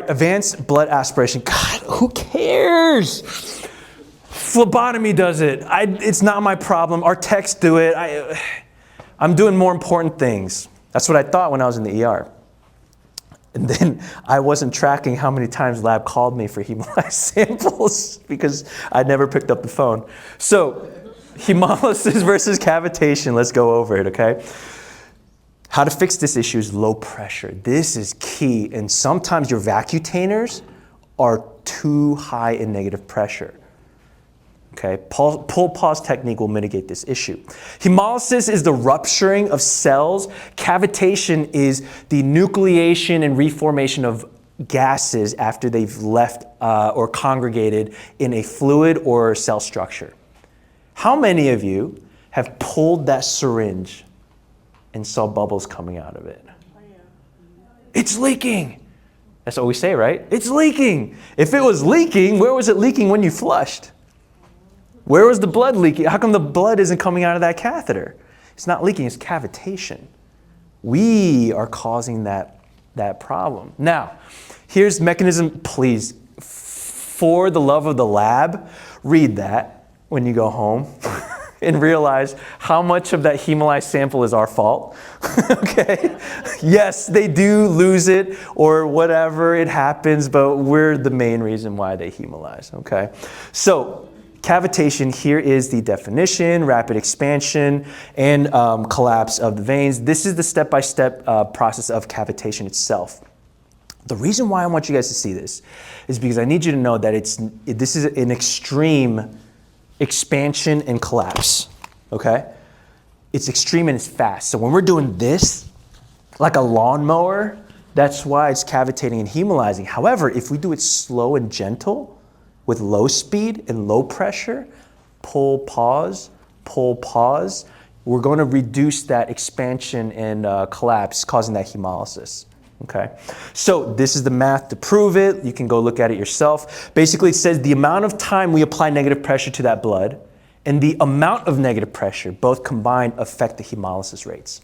right, advanced blood aspiration. God, who cares? Phlebotomy does it. It's not my problem. Our techs do it. I'm doing more important things. That's what I thought when I was in the ER. And then I wasn't tracking how many times lab called me for hemolyzed samples because I never picked up the phone. So hemolysis versus cavitation, let's go over it, okay? How to fix this issue is low pressure. This is key, and sometimes your vacutainers are too high in negative pressure. Okay, pull-pause technique will mitigate this issue. Hemolysis is the rupturing of cells. Cavitation is the nucleation and reformation of gases after they've left or congregated in a fluid or cell structure. How many of you have pulled that syringe and saw bubbles coming out of it? It's leaking. That's what we say, right? It's leaking. If it was leaking, where was it leaking when you flushed? Where was the blood leaking? How come the blood isn't coming out of that catheter? It's not leaking, it's cavitation. We are causing that problem. Now, here's mechanism, please, for the love of the lab, read that when you go home and realize how much of that hemolyzed sample is our fault. Okay? Yes, they do lose it or whatever, it happens, but we're the main reason why they hemolyze, okay? So, cavitation, here is the definition, rapid expansion and collapse of the veins. This is the step-by-step process of cavitation itself. The reason why I want you guys to see this is because I need you to know that this is an extreme expansion and collapse, okay? It's extreme and it's fast. So when we're doing this, like a lawnmower, that's why it's cavitating and hemolyzing. However, if we do it slow and gentle, with low speed and low pressure, pull, pause, we're going to reduce that expansion and collapse, causing that hemolysis. Okay, so this is the math to prove it. You can go look at it yourself. Basically, it says the amount of time we apply negative pressure to that blood and the amount of negative pressure, both combined, affect the hemolysis rates.